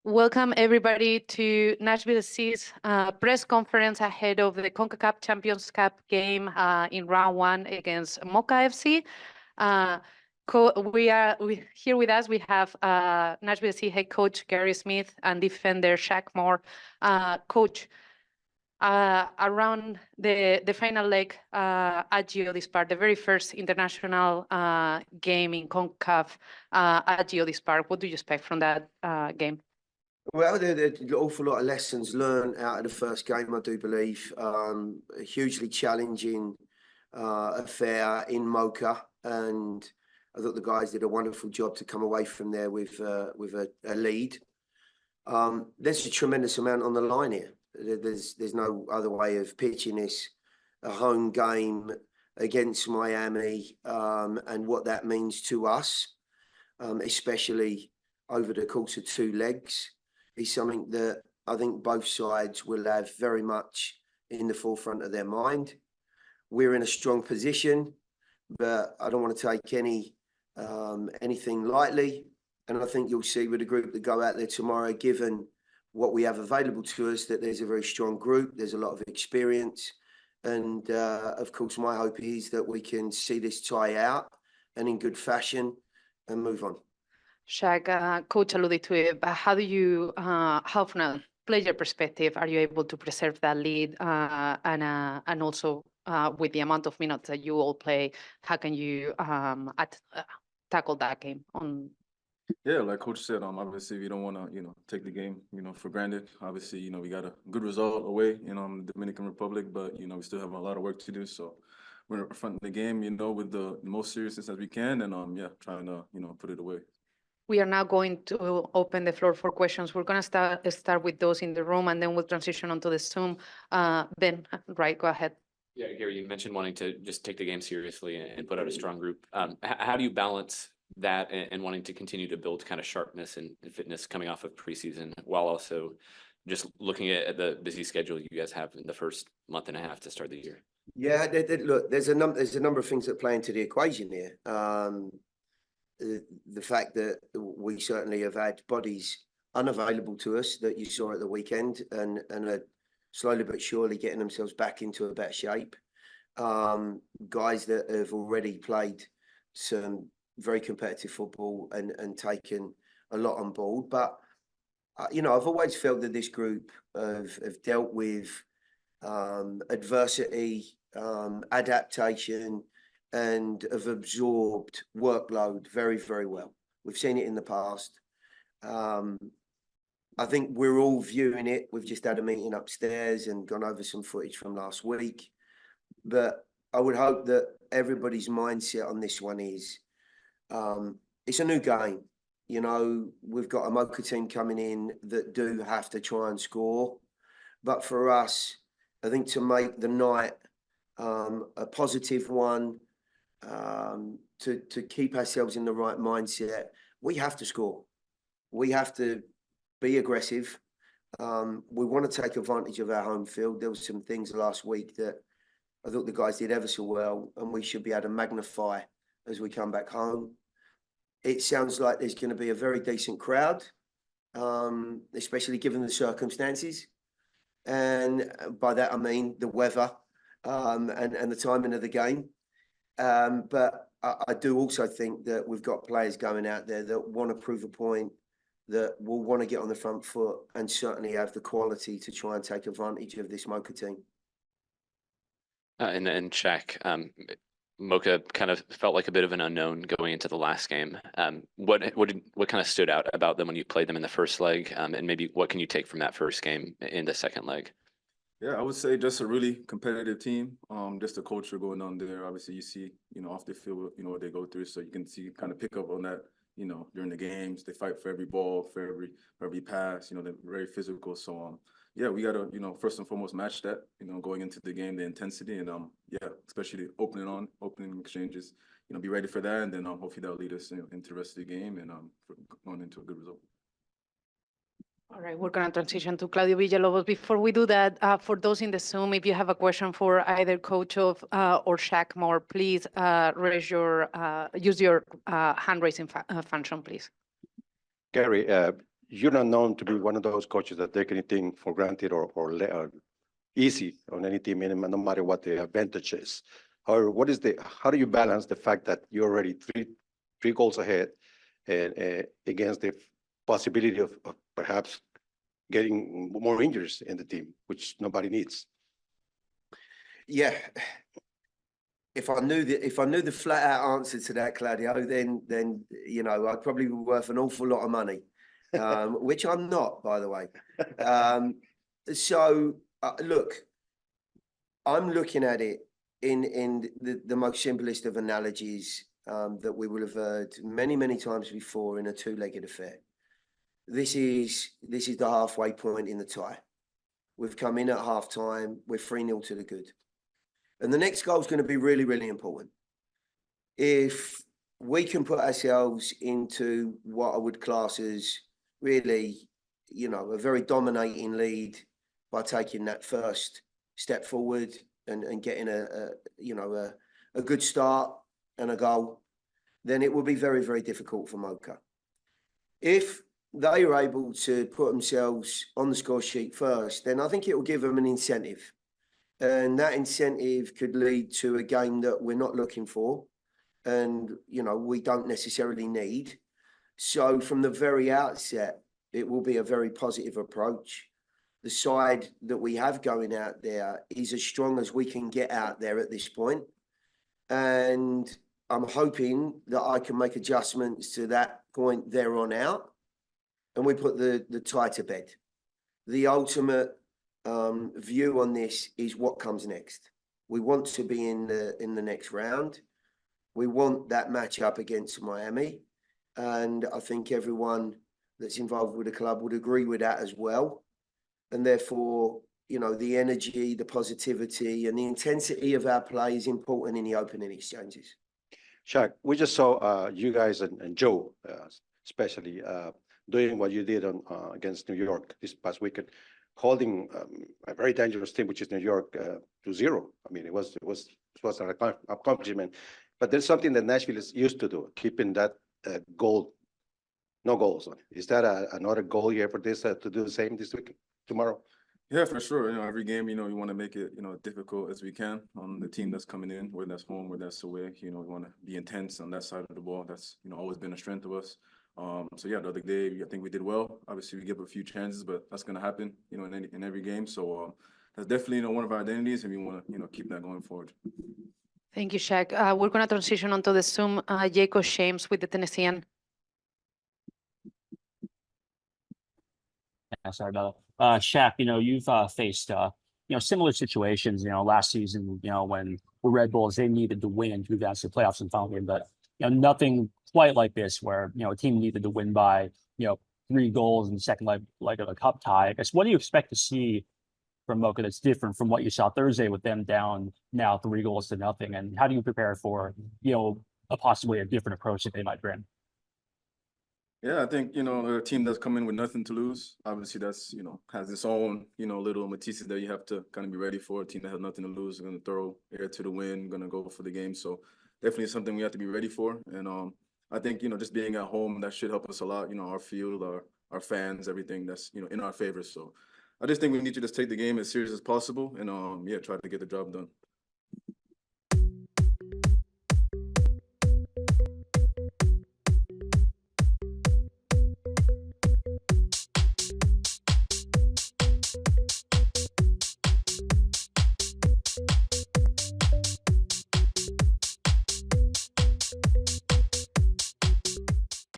Welcome everybody to Nashville SC's press conference ahead of the Concachampions Cup game in round one against Moca FC. Here with us, we have Nashville SC head coach Gary Smith and defender Shaq Moore. Coach, around the final leg at Geodis, the very first international game in CONCACAF at Geodis, what do you expect from that game? Well, there's an awful lot of lessons learned out of the first game, I do believe. A hugely challenging affair in Moca, and I thought the guys did a wonderful job to come away from there with a lead. There's a tremendous amount on the line here. There's no other way of pitching this. A home game against Miami, and what that means to us, especially over the course of two legs, is something that I think both sides will have very much in the forefront of their mind. We're in a strong position, but I don't want to take anything lightly. And I think you'll see with the group that go out there tomorrow, given what we have available to us, that there's a very strong group. There's a lot of experience. And of course, my hope is that we can see this tie out and in good fashion and move on. Shaq, coach alluded to it, but how do you, how from a player perspective, are you able to preserve that lead and also with the amount of minutes that you all play, how can you tackle that game on? Yeah, like Coach said, obviously we don't want to, take the game, for granted. Obviously, we got a good result away, in the Dominican Republic, but, we still have a lot of work to do. So we're fronting the game, with the most seriousness as we can, and trying to, put it away. We are now going to open the floor for questions. We're going to start with those in the room, and then we'll transition onto the Zoom. Ben, right, go ahead. Yeah, Gary, you mentioned wanting to just take the game seriously and put out a strong group. How do you balance that and wanting to continue to build kind of sharpness and fitness coming off of preseason, while also just looking at the busy schedule you guys have in the first month and a half to start the year? Yeah, look, there's a number of things that play into the equation here. The fact that we certainly have had bodies unavailable to us that you saw at the weekend and are slowly but surely getting themselves back into a better shape. Guys that have already played some very competitive football and taken a lot on board. But, I've always felt that this group have dealt with adversity, adaptation, and have absorbed workload very, very well. We've seen it in the past. I think we're all viewing it. We've just had a meeting upstairs and gone over some footage from last week. But I would hope that everybody's mindset on this one is, it's a new game. We've got a Moca team coming in that do have to try and score. But for us, I think to make the night a positive one, to keep ourselves in the right mindset, we have to score. We have to be aggressive. We want to take advantage of our home field. There were some things last week that I thought the guys did ever so well, and we should be able to magnify as we come back home. It sounds like there's going to be a very decent crowd, especially given the circumstances. And by that, I mean the weather and the timing of the game. But I do also think that we've got players going out there that want to prove a point, that will want to get on the front foot and certainly have the quality to try and take advantage of this Moca team. And Shaq, Moca kind of felt like a bit of an unknown going into the last game. What kind of stood out about them when you played them in the first leg, and maybe what can you take from that first game in the second leg? Yeah, I would say just a really competitive team. Just the culture going on there. Obviously, you see, off the field, what they go through, so you can see, kind of pick up on that. During the games, they fight for every ball, for every pass. They're very physical. So, yeah, we gotta, first and foremost match that. Going into the game, the intensity, and yeah, especially opening exchanges. Be ready for that, and then hopefully that'll lead us into the rest of the game and going into a good result. All right, we're going to transition to Claudio Villalobos. Before we do that, for those in the Zoom, if you have a question for either Coach or Shaq Moore, please use your hand raising function, please. Gary, you're not known to be one of those coaches that take anything for granted or easy on any team, no matter what the advantage is. However, how do you balance the fact that you're already three goals ahead and against the possibility of perhaps getting more injuries in the team, which nobody needs? Yeah. If I knew the flat out answer to that, Claudio, then I'd probably be worth an awful lot of money, which I'm not, by the way. Look, I'm looking at it in the most simplest of analogies that we will have heard many times before in a two-legged affair. This is the halfway point in the tie. We've come in at half time. We're 3-0 to the good. And the next goal is going to be really, really important. If we can put ourselves into what I would class as really, a very dominating lead by taking that first step forward and getting a good start and a goal, then it will be very, very difficult for Moca. If they are able to put themselves on the score sheet first, then I think it will give them an incentive. And that incentive could lead to a game that we're not looking for and, we don't necessarily need. So from the very outset, it will be a very positive approach. The side that we have going out there is as strong as we can get out there at this point. And I'm hoping that I can make adjustments to that point there on out. And we put the tie to bed. The ultimate view on this is what comes next. We want to be in the next round. We want that matchup against Miami. And I think everyone that's involved with the club would agree with that as well. And therefore, the energy, the positivity and the intensity of our play is important in the opening exchanges. Shaq, we just saw you guys and Joe, especially, doing what you did against New York this past weekend, holding a very dangerous team, which is New York, to 0. I mean, it was an accomplishment. But there's something that Nashville is used to do, keeping that goal, no goals on it. Is that another goal here for this to do the same this week, tomorrow? Yeah, for sure. Every game, we want to make it, difficult as we can on the team that's coming in, whether that's home, whether that's away. We want to be intense on that side of the ball. That's, always been a strength of us. So yeah, the other day, I think we did well. Obviously, we give a few chances, but that's going to happen, in every game. So that's definitely, one of our identities, and we want to, keep that going forward. Thank you, Shaq. We're going to transition onto the Zoom. Jacob James with the Tennessean. Yeah, sorry about that. Shaq, you've faced, similar situations, last season, when Red Bulls, they needed to win to advance to the playoffs and final game, but, nothing quite like this where, a team needed to win by, 3 goals in the second leg of a cup tie. I guess, what do you expect to see from Moca that's different from what you saw Thursday with them down now 3-0? And how do you prepare for, possibly a different approach that they might bring? Yeah, I think, a team that's coming with nothing to lose, obviously that's, has its own, little matices that you have to kind of be ready for. A team that has nothing to lose, going to throw air to the wind, going to go for the game. So definitely something we have to be ready for. And I think, just being at home, that should help us a lot, our field, our fans, everything that's, in our favor. So I just think we need to just take the game as serious as possible and, try to get the job done.